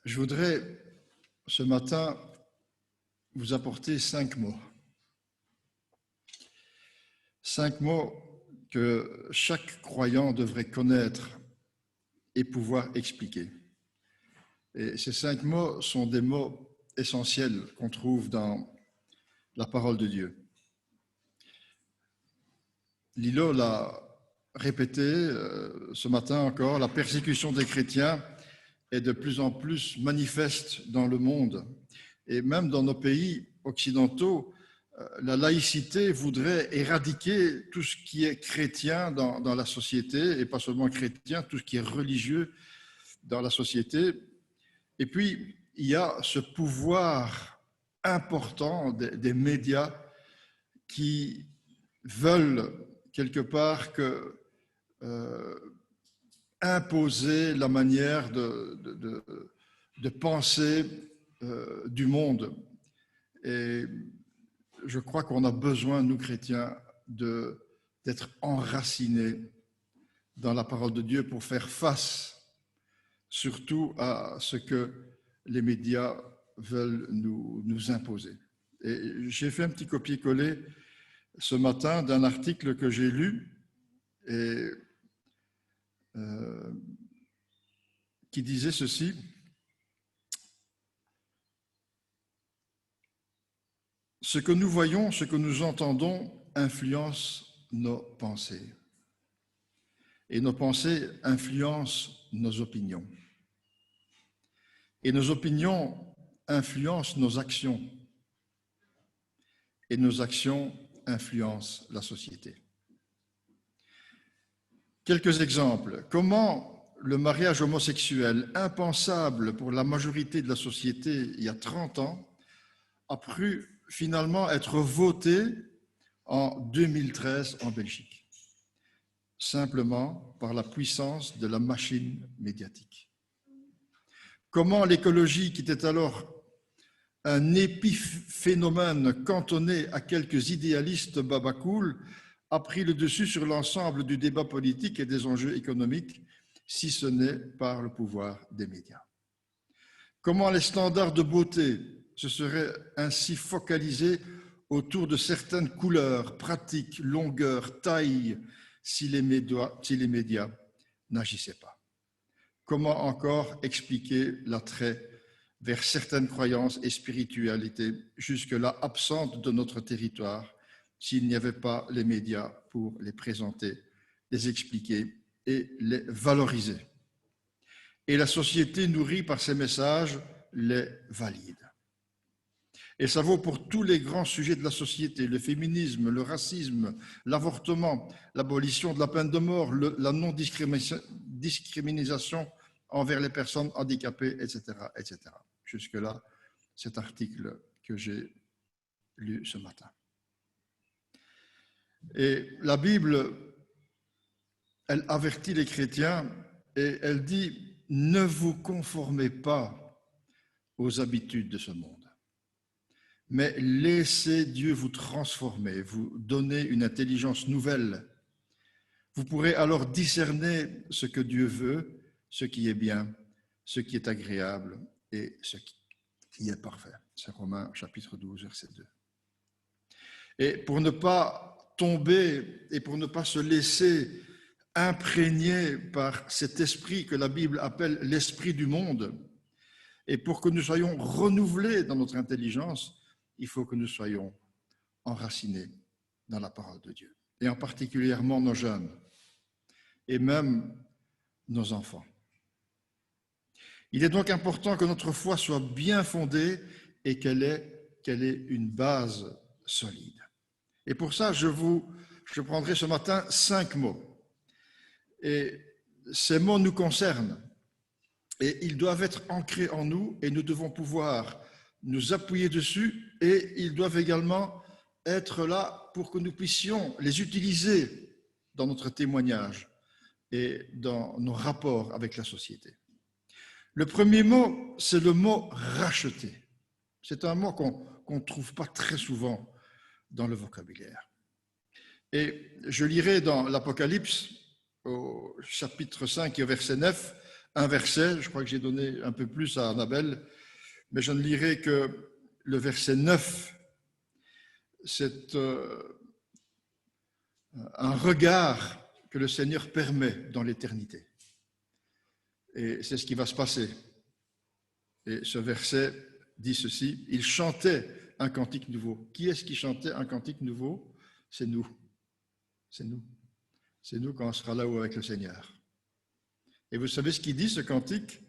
Je voudrais ce matin vous apporter 5 mots. 5 mots que chaque croyant devrait connaître et pouvoir expliquer. Et ces 5 mots sont des mots essentiels qu'on trouve dans la parole de Dieu. Lilo l'a répété ce matin encore, la persécution des chrétiens est de plus en plus manifeste dans le monde. Et même dans nos pays occidentaux, la laïcité voudrait éradiquer tout ce qui est chrétien dans la société, et pas seulement chrétien, tout ce qui est religieux dans la société. Et puis, il y a ce pouvoir important des médias qui veulent quelque part imposer la manière de penser du monde. Et je crois qu'on a besoin, nous chrétiens, d'être enracinés dans la parole de Dieu pour faire face surtout à ce que les médias veulent nous imposer. Et j'ai fait un petit copier-coller ce matin d'un article que j'ai lu et qui disait ceci: ce que nous voyons, ce que nous entendons influence nos pensées. Et nos pensées influencent nos opinions. Et nos opinions influencent nos actions. Et nos actions influencent la société. Quelques exemples. Comment le mariage homosexuel, impensable pour la majorité de la société il y a 30 ans, a pu finalement être voté en 2013 en Belgique, simplement par la puissance de la machine médiatique. Comment l'écologie, qui était alors un épiphénomène cantonné à quelques idéalistes babacools, a pris le dessus sur l'ensemble du débat politique et des enjeux économiques, si ce n'est par le pouvoir des médias. Comment les standards de beauté se seraient ainsi focalisés autour de certaines couleurs, pratiques, longueurs, tailles, si les médias n'agissaient pas. Comment encore expliquer l'attrait vers certaines croyances et spiritualités jusque-là absentes de notre territoire s'il n'y avait pas les médias pour les présenter, les expliquer et les valoriser. Et la société nourrie par ces messages les valide. Et ça vaut pour tous les grands sujets de la société, le féminisme, le racisme, l'avortement, l'abolition de la peine de mort, la non-discrimination envers les personnes handicapées, etc., etc. Jusque-là, cet article que j'ai lu ce matin. Et la Bible, elle avertit les chrétiens et elle dit « Ne vous conformez pas aux habitudes de ce monde, mais laissez Dieu vous transformer, vous donner une intelligence nouvelle. Vous pourrez alors discerner ce que Dieu veut, ce qui est bien, ce qui est agréable et ce qui est parfait. » C'est Romains chapitre 12, verset 2. Et pour ne pas tomber et pour ne pas se laisser imprégner par cet esprit que la Bible appelle l'esprit du monde, et pour que nous soyons renouvelés dans notre intelligence, il faut que nous soyons enracinés dans la parole de Dieu, et en particulièrement nos jeunes, et même nos enfants. Il est donc important que notre foi soit bien fondée et qu'elle ait une base solide. Et pour ça, je prendrai ce matin 5 mots. Et ces mots nous concernent. Et ils doivent être ancrés en nous et nous devons pouvoir nous appuyer dessus et ils doivent également être là pour que nous puissions les utiliser dans notre témoignage et dans nos rapports avec la société. Le premier mot, c'est le mot « racheter ». C'est un mot qu'on ne trouve pas très souvent dans le vocabulaire. Et je lirai dans l'Apocalypse, au chapitre 5 et au verset 9, un verset, je crois que j'ai donné un peu plus à Annabelle, mais je ne lirai que le verset 9. C'est un regard que le Seigneur permet dans l'éternité. Et c'est ce qui va se passer. Et ce verset dit ceci, il chantait un cantique nouveau. Qui est-ce qui chantait un cantique nouveau? C'est nous. C'est nous. C'est nous quand on sera là-haut avec le Seigneur. Et vous savez ce qu'il dit, ce cantique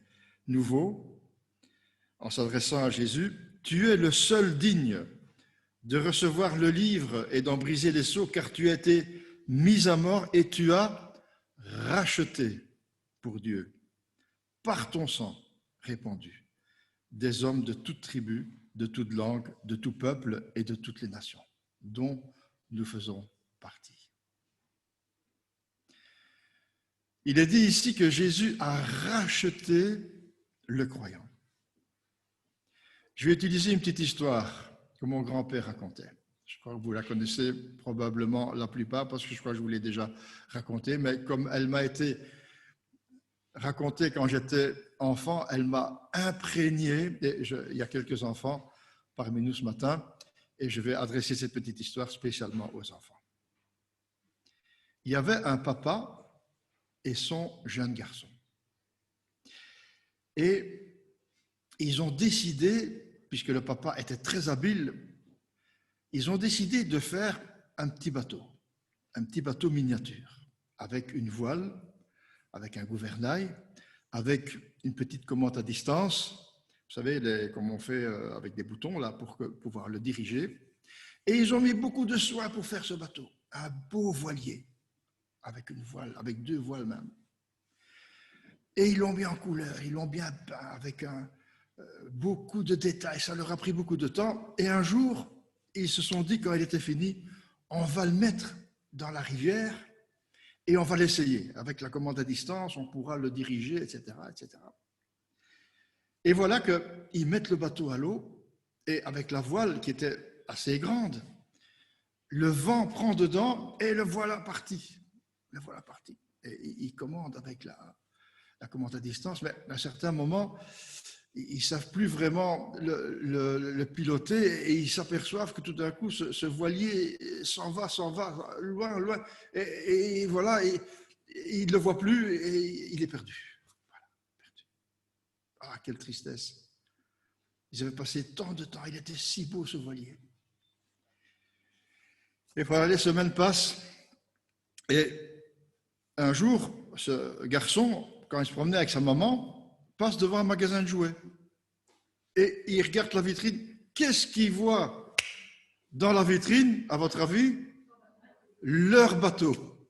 nouveau, en s'adressant à Jésus? Tu es le seul digne de recevoir le livre et d'en briser les sceaux, car tu as été mis à mort et tu as racheté pour Dieu, par ton sang répandu, des hommes de toute tribu, de toute langue, de tout peuple et de toutes les nations, dont nous faisons partie. Il est dit ici que Jésus a racheté le croyant. Je vais utiliser une petite histoire que mon grand-père racontait. Je crois que vous la connaissez probablement la plupart parce que je crois que je vous l'ai déjà racontée, mais comme elle m'a été racontée quand j'étais enfant, elle m'a imprégné. Et il y a quelques enfants parmi nous ce matin et je vais adresser cette petite histoire spécialement aux enfants. Il y avait un papa et son jeune garçon. Et ils ont décidé, puisque le papa était très habile, ils ont décidé de faire un petit bateau miniature, avec une voile, avec un gouvernail, avec une petite commande à distance, vous savez, comme on fait avec des boutons là pour pouvoir le diriger. Et ils ont mis beaucoup de soin pour faire ce bateau, un beau voilier, avec une voile, avec 2 voiles même. Et ils l'ont mis en couleur, ils l'ont bien peint avec beaucoup de détails. Ça leur a pris beaucoup de temps. Et un jour, ils se sont dit, quand il était fini, on va le mettre dans la rivière et on va l'essayer. Avec la commande à distance, on pourra le diriger, etc., etc. Et voilà qu'ils mettent le bateau à l'eau et avec la voile qui était assez grande, le vent prend dedans et le voilà parti. Le voilà parti. Et ils commandent avec la commande à distance, mais à un certain moment, ils ne savent plus vraiment le piloter et ils s'aperçoivent que tout d'un coup, ce voilier s'en va, loin, loin. Et voilà, et ils ne le voient plus et il est perdu. Voilà, perdu. Ah, quelle tristesse. Ils avaient passé tant de temps, il était si beau ce voilier. Et voilà, les semaines passent et un jour, ce garçon, quand il se promenait avec sa maman, passe devant un magasin de jouets. Et il regarde la vitrine. Qu'est-ce qu'il voit dans la vitrine, à votre avis? Leur bateau.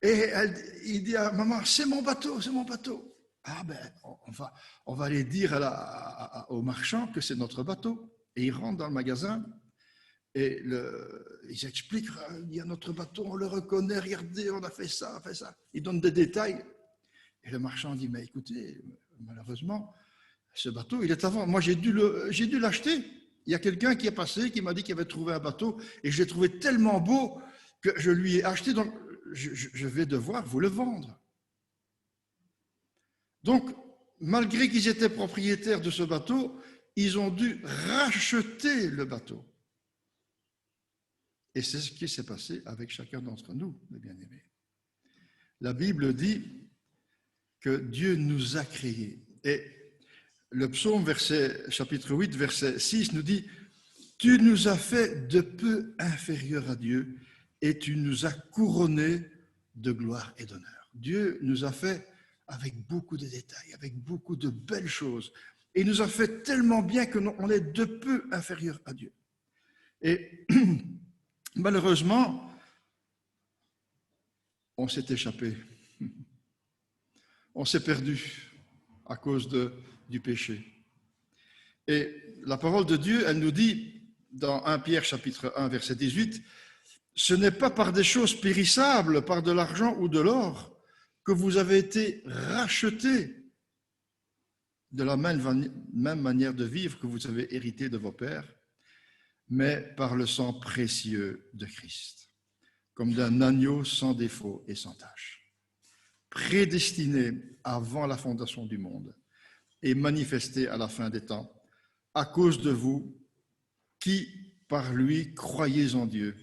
Et il dit à maman, c'est mon bateau, c'est mon bateau. Ah ben, on va aller dire au marchand que c'est notre bateau. Et il rentre dans le magasin et ils expliquent, il y a notre bateau, on le reconnaît, regardez, on a fait ça, fait ça. Il donne des détails. Et le marchand dit, mais écoutez, malheureusement, ce bateau, il est à vendre. Moi, j'ai dû l'acheter. Il y a quelqu'un qui est passé, qui m'a dit qu'il avait trouvé un bateau, et je l'ai trouvé tellement beau que je lui ai acheté, donc je vais devoir vous le vendre. Donc, malgré qu'ils étaient propriétaires de ce bateau, ils ont dû racheter le bateau. Et c'est ce qui s'est passé avec chacun d'entre nous, mes bien-aimés. La Bible dit que Dieu nous a créés. Et le psaume, chapitre 8, verset 6, nous dit « Tu nous as fait de peu inférieurs à Dieu et tu nous as couronnés de gloire et d'honneur. » Dieu nous a fait avec beaucoup de détails, avec beaucoup de belles choses. Et il nous a fait tellement bien qu'on est de peu inférieurs à Dieu. Et malheureusement, on s'est échappé. On s'est perdu à cause du péché. Et la parole de Dieu, elle nous dit dans 1 Pierre chapitre 1 verset 18, « Ce n'est pas par des choses périssables, par de l'argent ou de l'or, que vous avez été rachetés de la même manière de vivre que vous avez hérité de vos pères, mais par le sang précieux de Christ, comme d'un agneau sans défaut et sans tache. » prédestiné avant la fondation du monde et manifesté à la fin des temps, à cause de vous, qui par lui croyez en Dieu,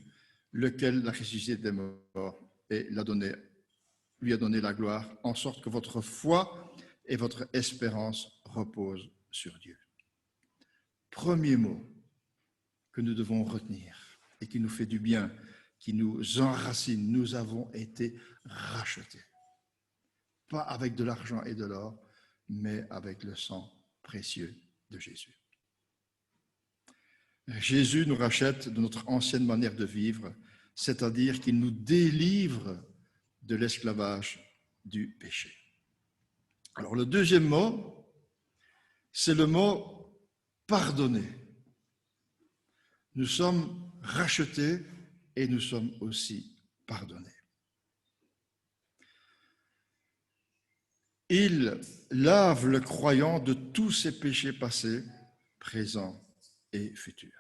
lequel l'a ressuscité des morts et lui a donné la gloire, en sorte que votre foi et votre espérance reposent sur Dieu. Premier mot que nous devons retenir et qui nous fait du bien, qui nous enracine, nous avons été rachetés. Pas avec de l'argent et de l'or, mais avec le sang précieux de Jésus. Jésus nous rachète de notre ancienne manière de vivre, c'est-à-dire qu'il nous délivre de l'esclavage du péché. Alors le deuxième mot, c'est le mot pardonner. Nous sommes rachetés et nous sommes aussi pardonnés. Il lave le croyant de tous ses péchés passés, présents et futurs.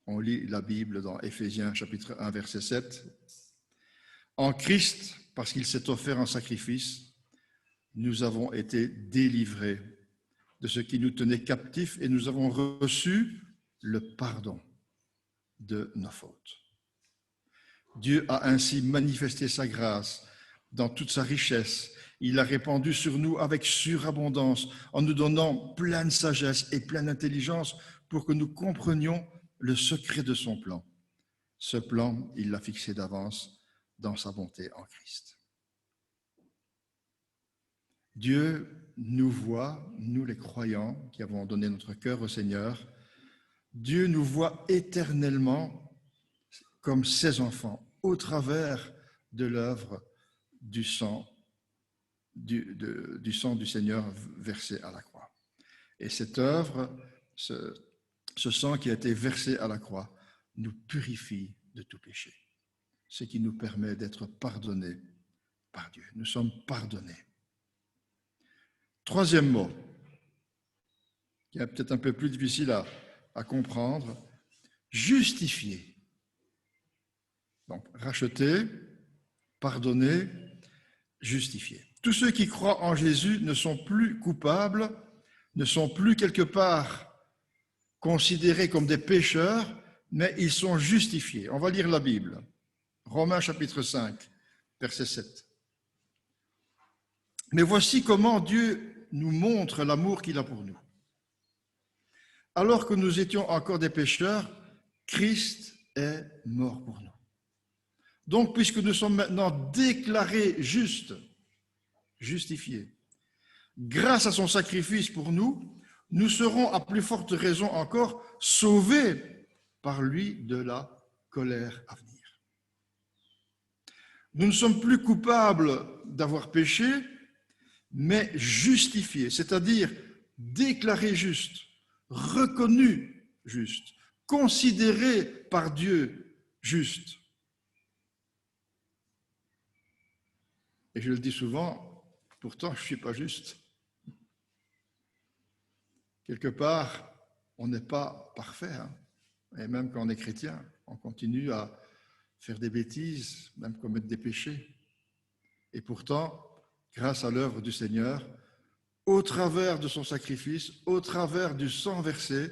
On lit la Bible dans Éphésiens chapitre 1, verset 7. En Christ, parce qu'il s'est offert en sacrifice, nous avons été délivrés de ce qui nous tenait captifs et nous avons reçu le pardon de nos fautes. Dieu a ainsi manifesté sa grâce dans toute sa richesse. Il l'a répandue sur nous avec surabondance, en nous donnant pleine sagesse et pleine intelligence pour que nous comprenions le secret de son plan. Ce plan, il l'a fixé d'avance dans sa bonté en Christ. Dieu nous voit, nous les croyants qui avons donné notre cœur au Seigneur, Dieu nous voit éternellement comme ses enfants au travers de l'œuvre du sang du Seigneur versé à la croix. Et cette œuvre, ce sang qui a été versé à la croix, nous purifie de tout péché, ce qui nous permet d'être pardonnés par Dieu. Nous sommes pardonnés. Troisième mot, qui est peut-être un peu plus difficile à comprendre, justifié. Donc, racheté, pardonné, justifié. Tous ceux qui croient en Jésus ne sont plus coupables, ne sont plus quelque part considérés comme des pécheurs, mais ils sont justifiés. On va lire la Bible. Romains chapitre 5, verset 7. Mais voici comment Dieu nous montre l'amour qu'il a pour nous. Alors que nous étions encore des pécheurs, Christ est mort pour nous. Donc, puisque nous sommes maintenant déclarés justes, justifiés, grâce à son sacrifice pour nous, nous serons à plus forte raison encore sauvés par lui de la colère à venir. Nous ne sommes plus coupables d'avoir péché, mais justifiés, c'est-à-dire déclarés justes, reconnus justes, considérés par Dieu justes. Et je le dis souvent, pourtant je ne suis pas juste. Quelque part, on n'est pas parfait, hein. Et même quand on est chrétien, on continue à faire des bêtises, même commettre des péchés. Et pourtant, grâce à l'œuvre du Seigneur, au travers de son sacrifice, au travers du sang versé,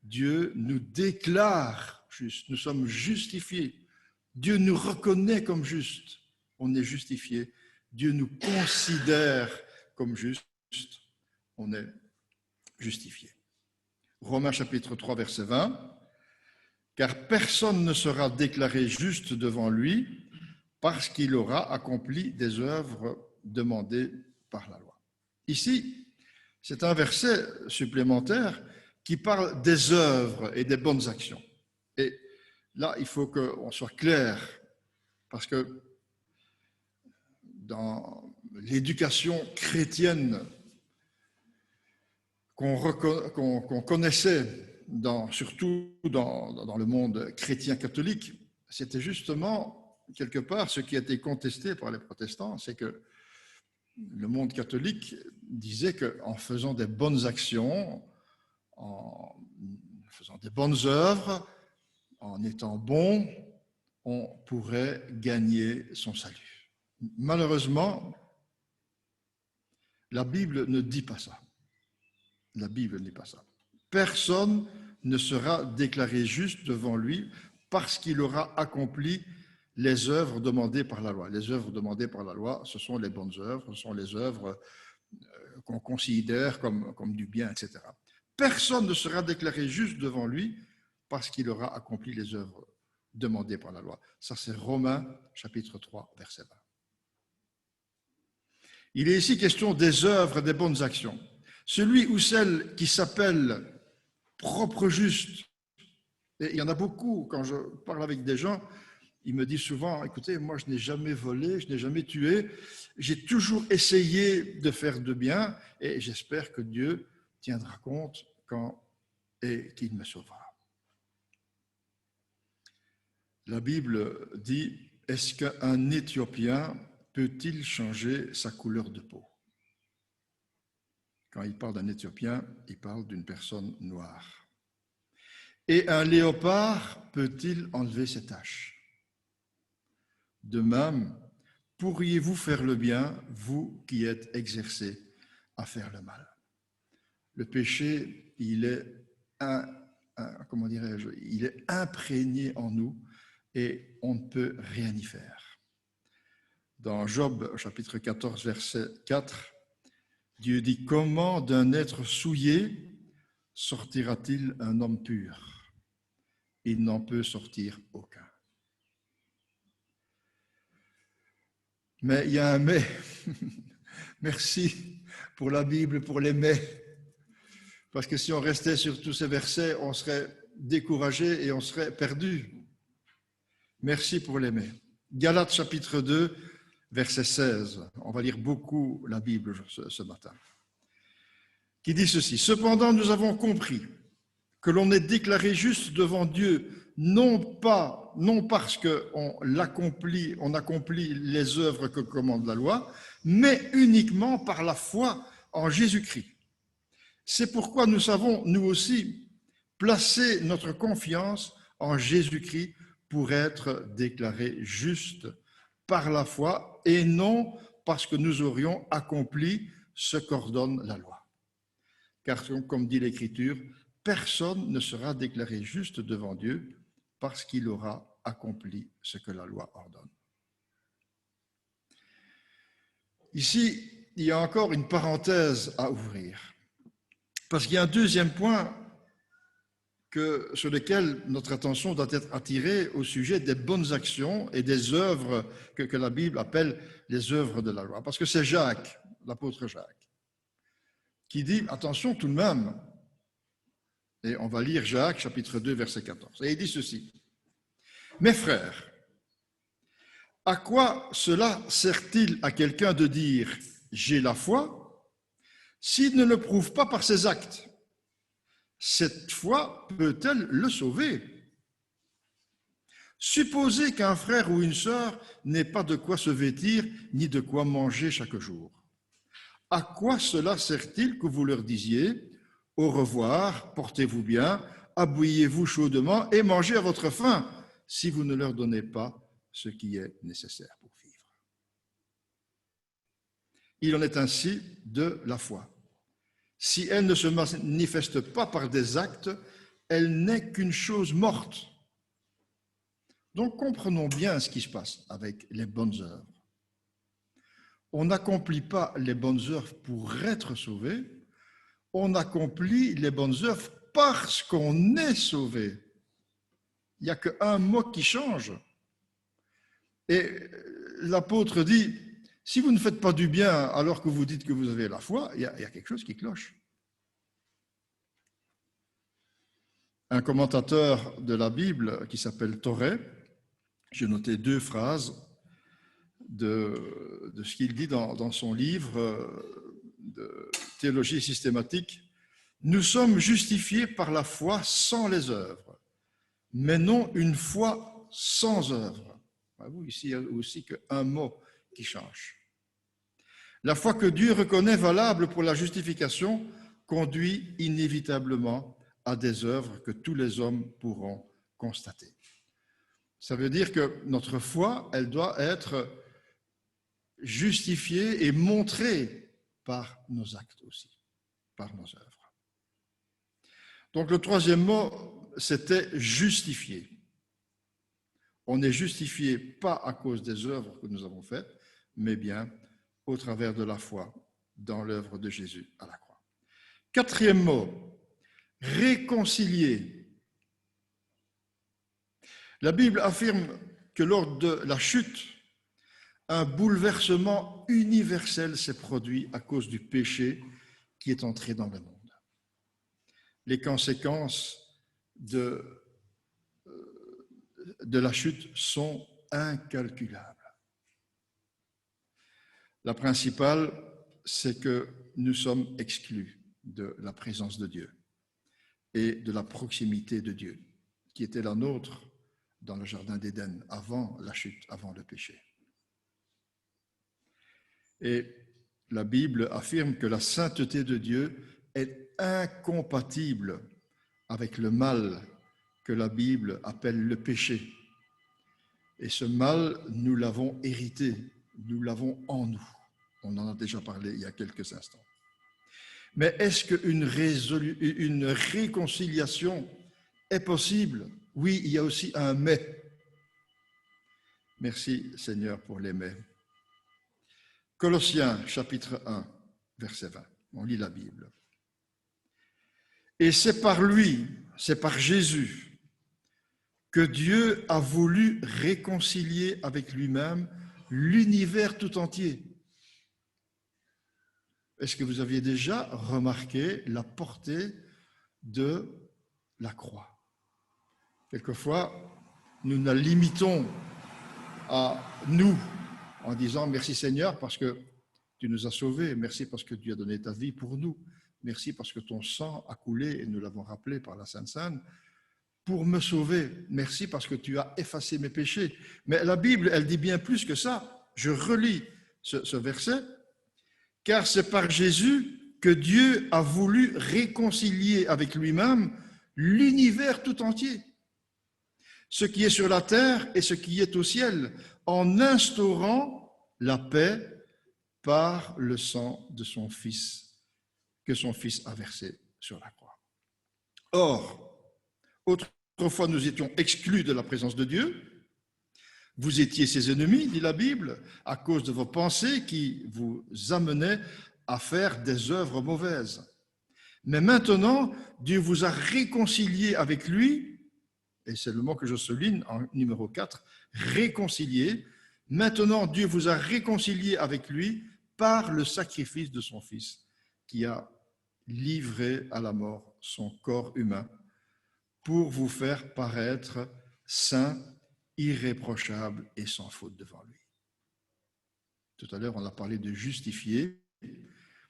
Dieu nous déclare justes. Nous sommes justifiés. Dieu nous reconnaît comme justes. On est justifiés. Dieu nous considère comme justes. On est justifiés. Romains chapitre 3, verset 20. Car personne ne sera déclaré juste devant lui parce qu'il aura accompli des œuvres demandées par la loi. Ici, c'est un verset supplémentaire qui parle des œuvres et des bonnes actions. Et là, il faut qu'on soit clair, parce que dans l'éducation chrétienne qu'on connaissait, surtout dans le monde chrétien catholique, c'était justement quelque part ce qui a été contesté par les protestants, c'est que le monde catholique disait qu'en faisant des bonnes actions, en faisant des bonnes œuvres, en étant bon, on pourrait gagner son salut. Malheureusement, la Bible ne dit pas ça. La Bible ne dit pas ça. Personne ne sera déclaré juste devant lui parce qu'il aura accompli les œuvres demandées par la loi. Les œuvres demandées par la loi, ce sont les bonnes œuvres, ce sont les œuvres qu'on considère comme du bien, etc. Personne ne sera déclaré juste devant lui parce qu'il aura accompli les œuvres demandées par la loi. Ça, c'est Romains, chapitre 3, verset 20. Il est ici question des œuvres, des bonnes actions. Celui ou celle qui s'appelle propre juste, et il y en a beaucoup, quand je parle avec des gens, ils me disent souvent, écoutez, moi je n'ai jamais volé, je n'ai jamais tué, j'ai toujours essayé de faire de bien et j'espère que Dieu tiendra compte et qu'il me sauvera. La Bible dit, est-ce qu'un Éthiopien peut-il changer sa couleur de peau? Quand il parle d'un Éthiopien, il parle d'une personne noire. Et un léopard peut-il enlever ses taches? De même, pourriez-vous faire le bien, vous qui êtes exercés à faire le mal? Le péché, il est imprégné en nous et on ne peut rien y faire. Dans Job, chapitre 14, verset 4, Dieu dit, comment d'un être souillé sortira-t-il un homme pur? Il n'en peut sortir aucun. Mais il y a un mais. Merci pour la Bible, pour les mais. Parce que si on restait sur tous ces versets, on serait découragé et on serait perdu. Merci pour les mais. Galates chapitre 2, verset 16. On va lire beaucoup la Bible ce matin. Qui dit ceci. Cependant, nous avons compris que l'on est déclaré juste devant Dieu, non parce qu'on accomplit les œuvres que commande la loi, mais uniquement par la foi en Jésus-Christ. C'est pourquoi nous savons, nous aussi, placer notre confiance en Jésus-Christ pour être déclarés justes par la foi et non parce que nous aurions accompli ce qu'ordonne la loi. Car, comme dit l'Écriture, personne ne sera déclaré juste devant Dieu parce qu'il aura accompli ce que la loi ordonne. Ici, il y a encore une parenthèse à ouvrir, parce qu'il y a un deuxième point sur lequel notre attention doit être attirée au sujet des bonnes actions et des œuvres que la Bible appelle les œuvres de la loi. Parce que c'est Jacques, l'apôtre Jacques, qui dit, attention tout de même, et on va lire Jacques, chapitre 2, verset 14. Et il dit ceci. Mes frères, à quoi cela sert-il à quelqu'un de dire « j'ai la foi » s'il ne le prouve pas par ses actes? Cette foi peut-elle le sauver? Supposez qu'un frère ou une sœur n'ait pas de quoi se vêtir ni de quoi manger chaque jour. À quoi cela sert-il que vous leur disiez « au revoir, portez-vous bien, habillez-vous chaudement et mangez à votre faim » si vous ne leur donnez pas ce qui est nécessaire pour vivre? Il en est ainsi de la foi. Si elle ne se manifeste pas par des actes, elle n'est qu'une chose morte. Donc comprenons bien ce qui se passe avec les bonnes œuvres. On n'accomplit pas les bonnes œuvres pour être sauvé, on accomplit les bonnes œuvres parce qu'on est sauvé. Il n'y a qu'un mot qui change. Et l'apôtre dit, si vous ne faites pas du bien alors que vous dites que vous avez la foi, il y a quelque chose qui cloche. Un commentateur de la Bible qui s'appelle Torré, j'ai noté 2 phrases de ce qu'il dit dans son livre de théologie systématique. Nous sommes justifiés par la foi sans les œuvres, mais non une foi sans œuvres. Ici, il y a aussi qu'un mot qui change. La foi que Dieu reconnaît valable pour la justification conduit inévitablement à des œuvres que tous les hommes pourront constater. Ça veut dire que notre foi, elle doit être justifié et montré par nos actes aussi, par nos œuvres. Donc le troisième mot, c'était justifié. On n'est justifié pas à cause des œuvres que nous avons faites, mais bien au travers de la foi dans l'œuvre de Jésus à la croix. Quatrième mot, réconcilier. La Bible affirme que lors de la chute, un bouleversement universel s'est produit à cause du péché qui est entré dans le monde. Les conséquences de la chute sont incalculables. La principale, c'est que nous sommes exclus de la présence de Dieu et de la proximité de Dieu, qui était la nôtre dans le jardin d'Éden, avant la chute, avant le péché. Et la Bible affirme que la sainteté de Dieu est incompatible avec le mal que la Bible appelle le péché. Et ce mal, nous l'avons hérité, nous l'avons en nous. On en a déjà parlé il y a quelques instants. Mais est-ce qu'une réconciliation est possible? Oui, il y a aussi un mais. Merci Seigneur pour les mais. Colossiens chapitre 1, verset 20. On lit la Bible. Et c'est par lui, c'est par Jésus, que Dieu a voulu réconcilier avec lui-même l'univers tout entier. Est-ce que vous aviez déjà remarqué la portée de la croix? Quelquefois, nous la limitons à nous en disant merci Seigneur parce que tu nous as sauvés, merci parce que tu as donné ta vie pour nous, merci parce que ton sang a coulé, et nous l'avons rappelé par la Sainte Seine, pour me sauver, merci parce que tu as effacé mes péchés. Mais la Bible, elle dit bien plus que ça. Je relis ce verset. Car c'est par Jésus que Dieu a voulu réconcilier avec lui-même l'univers tout entier, ce qui est sur la terre et ce qui est au ciel, en instaurant la paix par le sang de son Fils, que son Fils a versé sur la croix. Or, autrefois nous étions exclus de la présence de Dieu. Vous étiez ses ennemis, dit la Bible, à cause de vos pensées qui vous amenaient à faire des œuvres mauvaises. Mais maintenant, Dieu vous a réconciliés avec lui, et c'est le mot que je souligne en numéro 4, réconciliés. Maintenant, Dieu vous a réconciliés avec lui par le sacrifice de son Fils, qui a livré à la mort son corps humain pour vous faire paraître saints, irréprochable et sans faute devant lui. Tout à l'heure, on a parlé de justifier.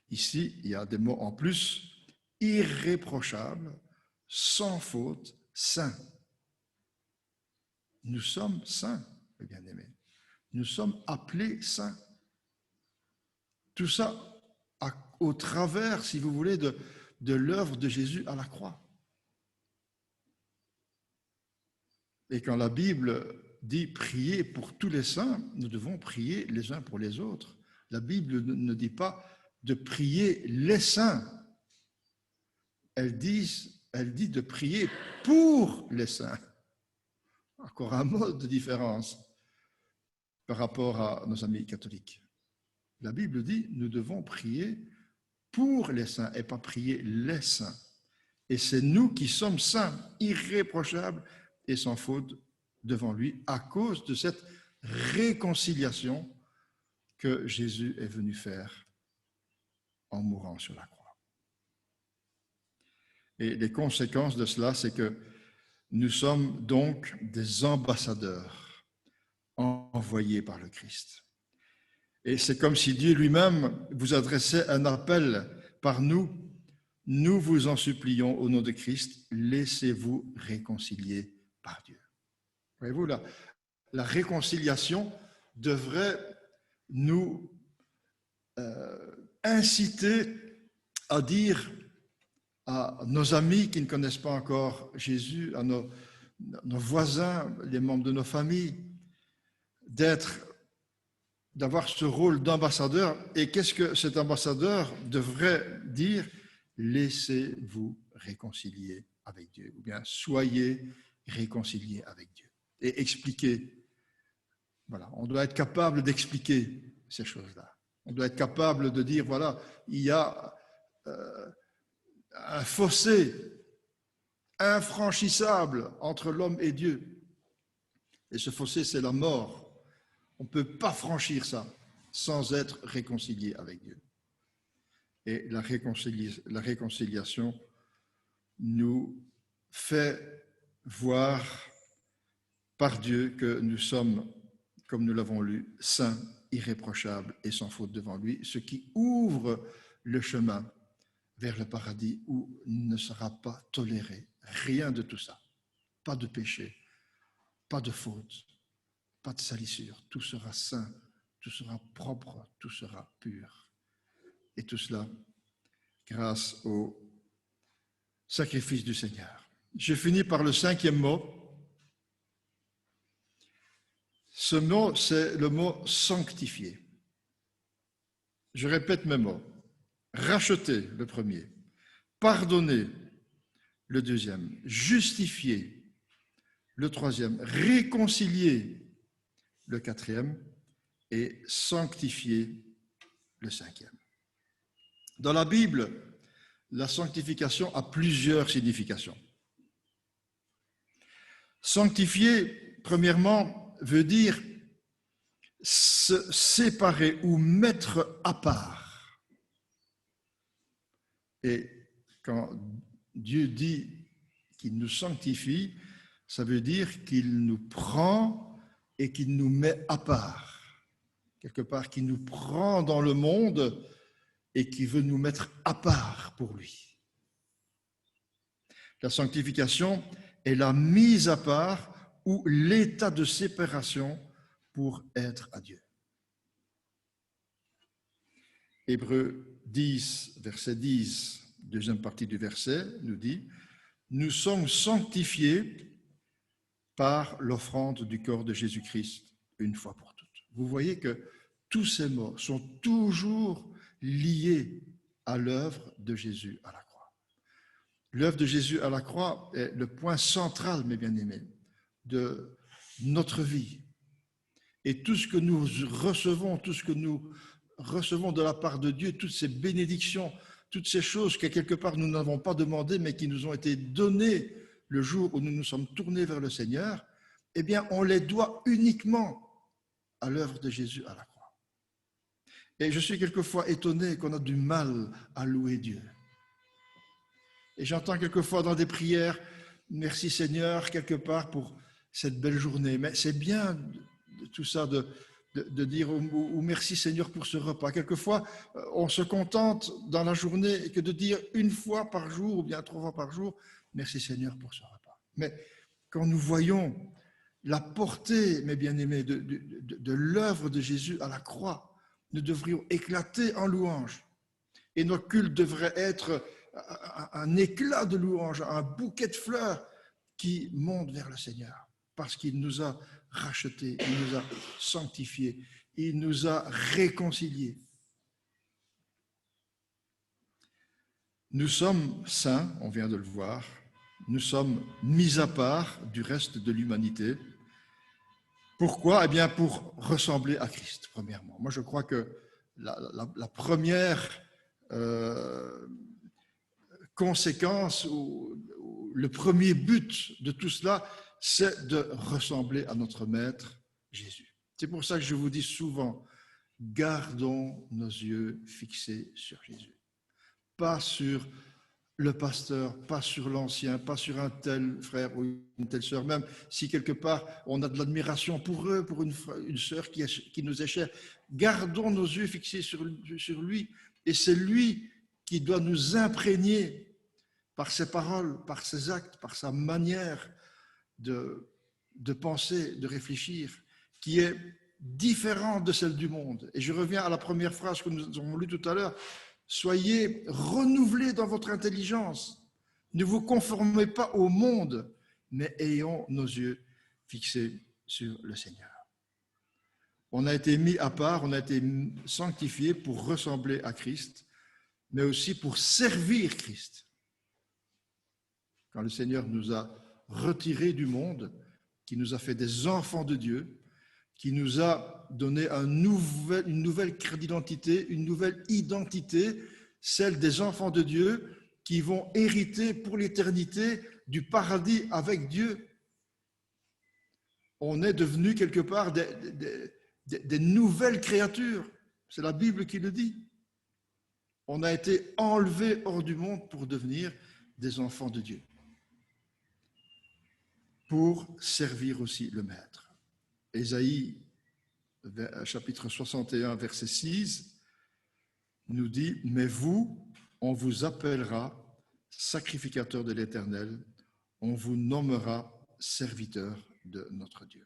Ici, il y a des mots en plus. Irréprochable, sans faute, saint. Nous sommes saints, mes bien-aimés. Nous sommes appelés saints. Tout ça au travers, si vous voulez, de l'œuvre de Jésus à la croix. Et quand la Bible dit prier pour tous les saints, nous devons prier les uns pour les autres. La Bible ne dit pas de prier les saints. Elle dit de prier pour les saints. Encore un mot de différence par rapport à nos amis catholiques. La Bible dit nous devons prier pour les saints et pas prier les saints. Et c'est nous qui sommes saints, irréprochables et sans faute devant lui à cause de cette réconciliation que Jésus est venu faire en mourant sur la croix. Et les conséquences de cela, c'est que nous sommes donc des ambassadeurs envoyés par le Christ. Et c'est comme si Dieu lui-même vous adressait un appel par nous. Nous vous en supplions au nom de Christ, laissez-vous réconcilier par Dieu. Voyez-vous, la réconciliation devrait nous inciter à dire à nos amis qui ne connaissent pas encore Jésus, à nos voisins, les membres de nos familles, d'être d'avoir ce rôle d'ambassadeur. Et qu'est-ce que cet ambassadeur devrait dire? Laissez-vous réconcilier avec Dieu, ou bien soyez réconciliés avec Dieu. Et expliquer. Voilà, on doit être capable d'expliquer ces choses-là. On doit être capable de dire, voilà, il y a un fossé infranchissable entre l'homme et Dieu. Et ce fossé, c'est la mort. On ne peut pas franchir ça sans être réconcilié avec Dieu. Et la réconciliation nous fait voir par Dieu que nous sommes, comme nous l'avons lu, saints, irréprochables et sans faute devant lui, ce qui ouvre le chemin vers le paradis où ne sera pas toléré rien de tout ça. Pas de péché, pas de faute, pas de salissure. Tout sera saint, tout sera propre, tout sera pur. Et tout cela grâce au sacrifice du Seigneur. Je finis par le 5e mot. Ce mot, c'est le mot sanctifier. Je répète mes mots. Racheter, le premier. Pardonner, le deuxième. Justifier, le troisième. Réconcilier, le quatrième. Et sanctifier, le cinquième. Dans la Bible, la sanctification a plusieurs significations. Sanctifier, premièrement, veut dire se séparer ou mettre à part. Et quand Dieu dit qu'il nous sanctifie, ça veut dire qu'il nous prend et qu'il nous met à part. Quelque part, qu'il nous prend dans le monde et qui veut nous mettre à part pour lui. La sanctification est la mise à part ou l'état de séparation pour être à Dieu. Hébreux 10, verset 10, deuxième partie du verset, nous dit « Nous sommes sanctifiés par l'offrande du corps de Jésus-Christ une fois pour toutes. » Vous voyez que tous ces mots sont toujours liés à l'œuvre de Jésus à la croix. L'œuvre de Jésus à la croix est le point central, mes bien-aimés, de notre vie. Et tout ce que nous recevons, tout ce que nous recevons de la part de Dieu, toutes ces bénédictions, toutes ces choses que quelque part nous n'avons pas demandées, mais qui nous ont été données le jour où nous nous sommes tournés vers le Seigneur, eh bien, on les doit uniquement à l'œuvre de Jésus à la croix. Et je suis quelquefois étonné qu'on a du mal à louer Dieu. Et j'entends quelquefois dans des prières, merci Seigneur, quelque part pour cette belle journée. Mais c'est bien tout ça de dire ou merci Seigneur pour ce repas. Quelquefois, on se contente dans la journée que de dire une fois par jour ou bien 3 fois par jour, merci Seigneur pour ce repas. Mais quand nous voyons la portée, mes bien-aimés, de l'œuvre de Jésus à la croix, nous devrions éclater en louange. Et notre culte devrait être un éclat de louange, un bouquet de fleurs qui monte vers le Seigneur, parce qu'il nous a rachetés, il nous a sanctifiés, il nous a réconciliés. Nous sommes saints, on vient de le voir, nous sommes mis à part du reste de l'humanité. Pourquoi? Eh bien, pour ressembler à Christ, premièrement. Moi, je crois que la première conséquence ou le premier but de tout cela, c'est de ressembler à notre Maître Jésus. C'est pour ça que je vous dis souvent, gardons nos yeux fixés sur Jésus. Pas sur le pasteur, pas sur l'ancien, pas sur un tel frère ou une telle sœur, même si quelque part on a de l'admiration pour eux, pour une sœur qui nous est chère. Gardons nos yeux fixés sur lui, et c'est lui qui doit nous imprégner par ses paroles, par ses actes, par sa manière de penser, de réfléchir, qui est différente de celle du monde. Et je reviens à la première phrase que nous avons lue tout à l'heure. Soyez renouvelés dans votre intelligence. Ne vous conformez pas au monde, mais ayons nos yeux fixés sur le Seigneur. On a été mis à part, on a été sanctifié pour ressembler à Christ, mais aussi pour servir Christ. Quand le Seigneur nous a retirés du monde, qui nous a fait des enfants de Dieu, qui nous a donné une nouvelle carte d'identité, une nouvelle identité, celle des enfants de Dieu qui vont hériter pour l'éternité du paradis avec Dieu. On est devenu quelque part des nouvelles créatures. C'est la Bible qui le dit. On a été enlevés hors du monde pour devenir des enfants de Dieu, pour servir aussi le Maître. Ésaïe, chapitre 61, verset 6, nous dit « Mais vous, on vous appellera sacrificateur de l'Éternel, on vous nommera serviteur de notre Dieu. »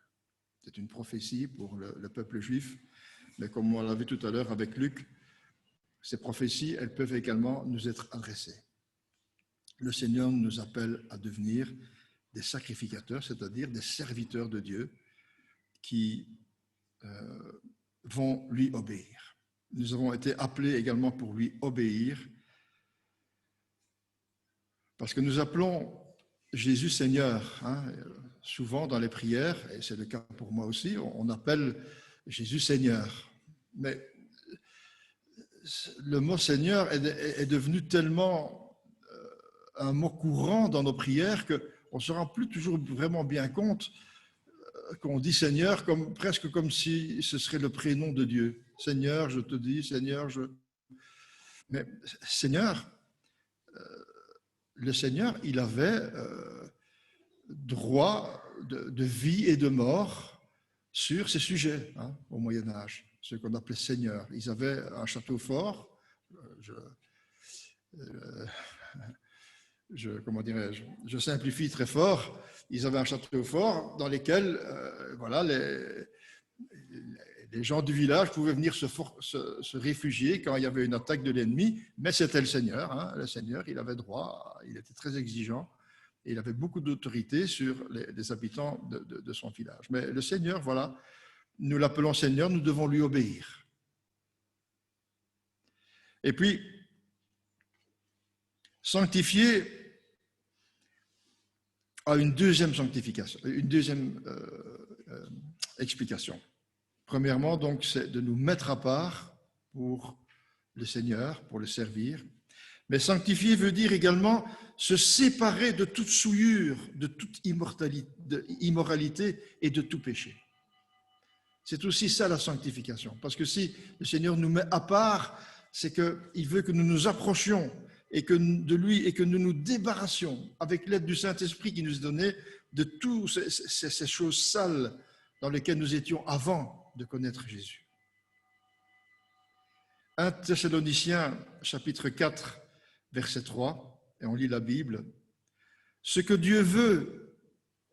C'est une prophétie pour le peuple juif, mais comme on l'a vu tout à l'heure avec Luc, ces prophéties, elles peuvent également nous être adressées. Le Seigneur nous appelle à devenir des sacrificateurs, c'est-à-dire des serviteurs de Dieu qui vont lui obéir. Nous avons été appelés également pour lui obéir, parce que nous appelons Jésus Seigneur. Souvent dans les prières, et c'est le cas pour moi aussi, on appelle Jésus Seigneur. Mais le mot Seigneur est devenu tellement un mot courant dans nos prières qu'on ne se rend plus toujours vraiment bien compte qu'on dit Seigneur presque comme si ce serait le prénom de Dieu. Seigneur, je te dis, Seigneur, Mais Seigneur, le Seigneur, il avait droit de vie et de mort sur ces sujets au Moyen-Âge, ce qu'on appelait Seigneur. Ils avaient un château fort, je simplifie très fort, ils avaient un château fort dans lequel les gens du village pouvaient venir se réfugier quand il y avait une attaque de l'ennemi, mais c'était le Seigneur. Le Seigneur, il avait droit, il était très exigeant, et il avait beaucoup d'autorité sur les habitants de son village. Mais le Seigneur, voilà, nous l'appelons Seigneur, nous devons lui obéir. Et puis, sanctifier a une deuxième sanctification, une deuxième explication. Premièrement, donc, c'est de nous mettre à part pour le Seigneur, pour le servir. Mais sanctifier veut dire également se séparer de toute souillure, de toute immoralité et de tout péché. C'est aussi ça la sanctification. Parce que si le Seigneur nous met à part, c'est qu'il veut que nous nous approchions de lui et que nous nous débarrassions avec l'aide du Saint-Esprit qui nous est donné de toutes ces choses sales dans lesquelles nous étions avant de connaître Jésus. 1 Thessaloniciens, chapitre 4, verset 3, et on lit la Bible. « Ce que Dieu veut,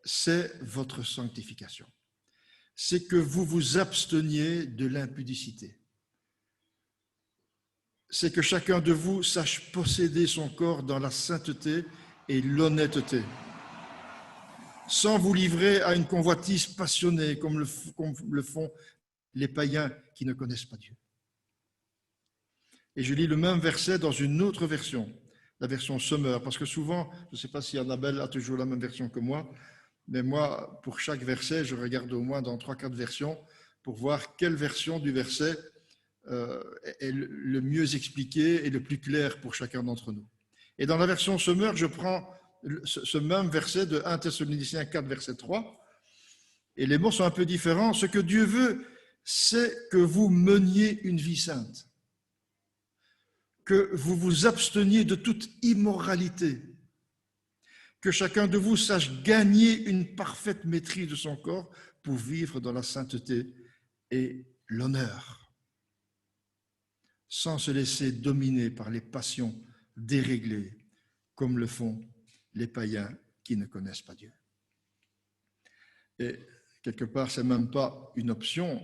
c'est votre sanctification. C'est que vous vous absteniez de l'impudicité. C'est que chacun de vous sache posséder son corps dans la sainteté et l'honnêteté, sans vous livrer à une convoitise passionnée comme le font les païens qui ne connaissent pas Dieu. » Et je lis le même verset dans une autre version, la version Sommer, parce que souvent, je ne sais pas si Annabelle a toujours la même version que moi, mais moi, pour chaque verset, je regarde au moins dans 3-4 versions pour voir quelle version du verset est le mieux expliqué et le plus clair pour chacun d'entre nous. Et dans la version Sommer, je prends ce même verset de 1 Thessaloniciens 4, verset 3, et les mots sont un peu différents. Ce que Dieu veut, c'est que vous meniez une vie sainte, que vous vous absteniez de toute immoralité, que chacun de vous sache gagner une parfaite maîtrise de son corps pour vivre dans la sainteté et l'honneur, sans se laisser dominer par les passions déréglées, comme le font les païens qui ne connaissent pas Dieu. Et quelque part, ce n'est même pas une option.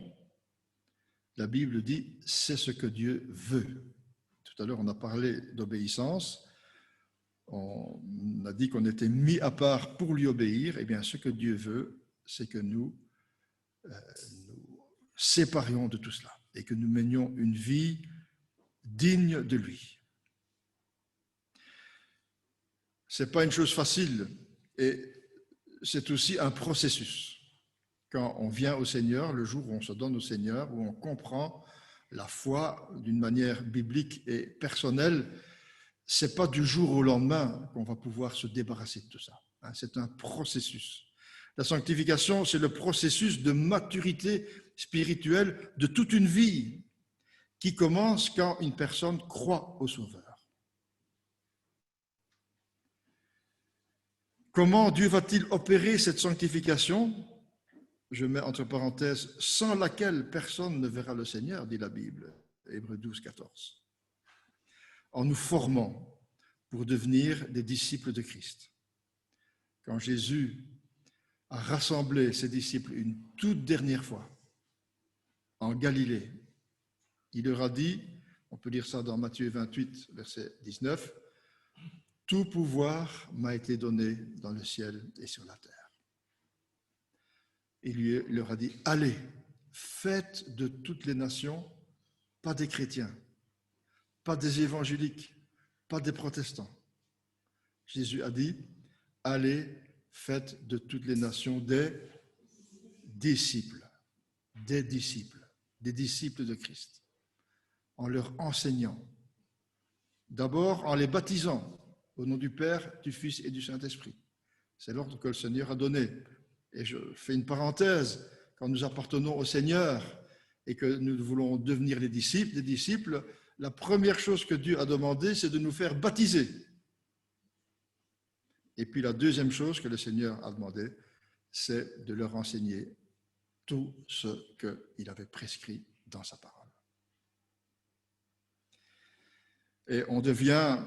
La Bible dit, c'est ce que Dieu veut. Tout à l'heure, on a parlé d'obéissance. On a dit qu'on était mis à part pour lui obéir. Eh bien, ce que Dieu veut, c'est que nous séparions de tout cela et que nous menions une vie digne de lui. Ce n'est pas une chose facile et c'est aussi un processus. Quand on vient au Seigneur, le jour où on se donne au Seigneur, où on comprend la foi d'une manière biblique et personnelle, ce n'est pas du jour au lendemain qu'on va pouvoir se débarrasser de tout ça. C'est un processus. La sanctification, c'est le processus de maturité spirituelle de toute une vie qui commence quand une personne croit au Sauveur. Comment Dieu va-t-il opérer cette sanctification ? Je mets entre parenthèses, sans laquelle personne ne verra le Seigneur, dit la Bible, Hébreux 12, 14. En nous formant pour devenir des disciples de Christ. Quand Jésus a rassemblé ses disciples une toute dernière fois en Galilée, il leur a dit, on peut lire ça dans Matthieu 28, verset 19, « Tout pouvoir m'a été donné dans le ciel et sur la terre. » Il leur a dit, « Allez, faites de toutes les nations, pas des chrétiens, pas des évangéliques, pas des protestants. » Jésus a dit, « Allez, faites de toutes les nations des disciples, des disciples de Christ, en leur enseignant, d'abord en les baptisant au nom du Père, du Fils et du Saint-Esprit. » C'est l'ordre que le Seigneur a donné. Et je fais une parenthèse, quand nous appartenons au Seigneur et que nous voulons devenir des disciples, la première chose que Dieu a demandé, c'est de nous faire baptiser. Et puis la deuxième chose que le Seigneur a demandé, c'est de leur enseigner tout ce qu'il avait prescrit dans sa parole. Et on devient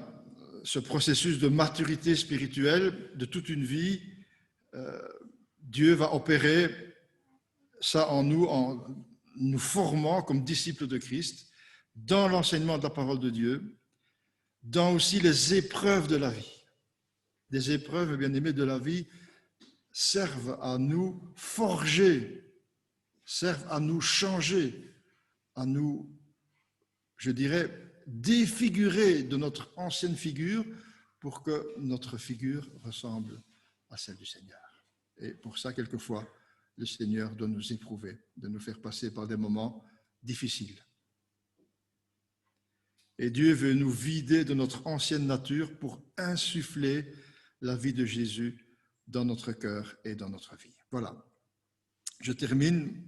ce processus de maturité spirituelle de toute une vie. Dieu va opérer ça en nous formant comme disciples de Christ, dans l'enseignement de la parole de Dieu, dans aussi les épreuves de la vie. Les épreuves, bien aimés, de la vie servent à nous forger, servent à nous changer, à nous, je dirais, défigurer de notre ancienne figure pour que notre figure ressemble à celle du Seigneur. Et pour ça, quelquefois, le Seigneur doit nous éprouver, de nous faire passer par des moments difficiles. Et Dieu veut nous vider de notre ancienne nature pour insuffler la vie de Jésus dans notre cœur et dans notre vie. Voilà. Je termine.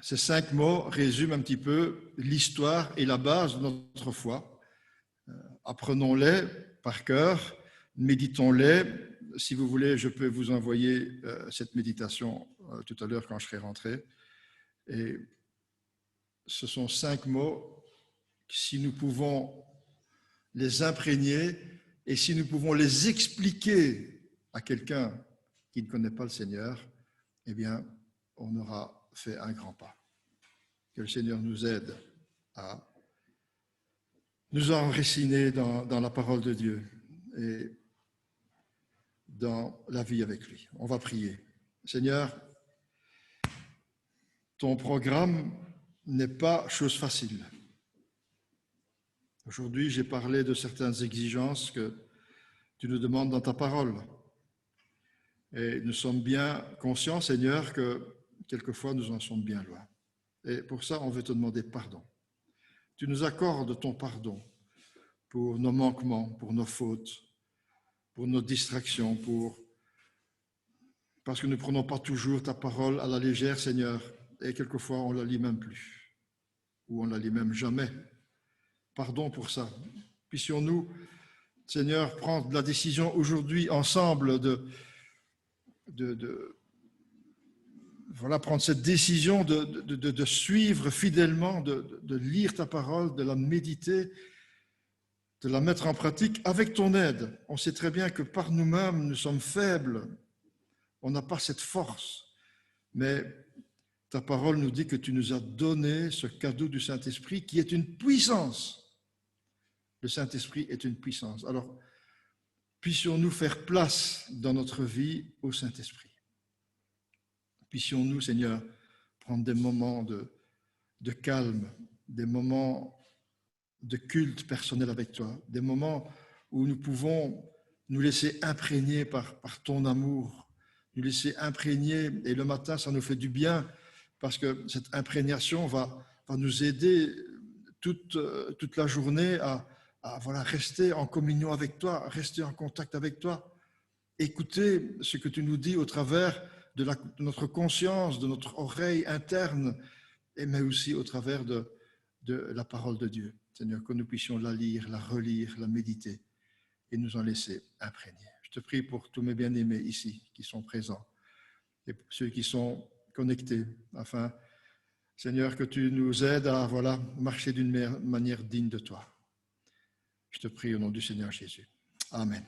Ces 5 mots résument un petit peu l'histoire et la base de notre foi. Apprenons-les par cœur, méditons-les. Si vous voulez, je peux vous envoyer cette méditation tout à l'heure quand je serai rentré. Et ce sont 5 mots, si nous pouvons les imprégner et si nous pouvons les expliquer à quelqu'un qui ne connaît pas le Seigneur, eh bien, on aura fait un grand pas. Que le Seigneur nous aide à nous enraciner dans la parole de Dieu et dans la vie avec lui. On va prier. Seigneur, ton programme n'est pas chose facile. Aujourd'hui, j'ai parlé de certaines exigences que tu nous demandes dans ta parole. Et nous sommes bien conscients, Seigneur, que quelquefois nous en sommes bien loin. Et pour ça, on veut te demander pardon. Tu nous accordes ton pardon pour nos manquements, pour nos fautes, pour nos distractions, parce que nous ne prenons pas toujours ta parole à la légère, Seigneur, et quelquefois on ne la lit même plus, ou on ne la lit même jamais. Pardon pour ça. Puissions-nous, Seigneur, prendre la décision aujourd'hui ensemble prendre cette décision de suivre fidèlement, de lire ta parole, de la méditer, de la mettre en pratique avec ton aide. On sait très bien que par nous-mêmes, nous sommes faibles, on n'a pas cette force, mais ta parole nous dit que tu nous as donné ce cadeau du Saint-Esprit qui est une puissance. Le Saint-Esprit est une puissance. Alors, puissions-nous faire place dans notre vie au Saint-Esprit. Puissions-nous, Seigneur, prendre des moments de calme, des moments de culte personnel avec toi, des moments où nous pouvons nous laisser imprégner par ton amour, nous laisser imprégner, et le matin, ça nous fait du bien, parce que cette imprégnation va nous aider toute la journée à voilà, rester en communion avec toi, rester en contact avec toi, écouter ce que tu nous dis au travers de notre conscience, de notre oreille interne, mais aussi au travers de la parole de Dieu. Seigneur, que nous puissions la lire, la relire, la méditer et nous en laisser imprégner. Je te prie pour tous mes bien-aimés ici qui sont présents et pour ceux qui sont connectés, afin, Seigneur, que tu nous aides à voilà, marcher d'une manière digne de toi. Je te prie au nom du Seigneur Jésus. Amen.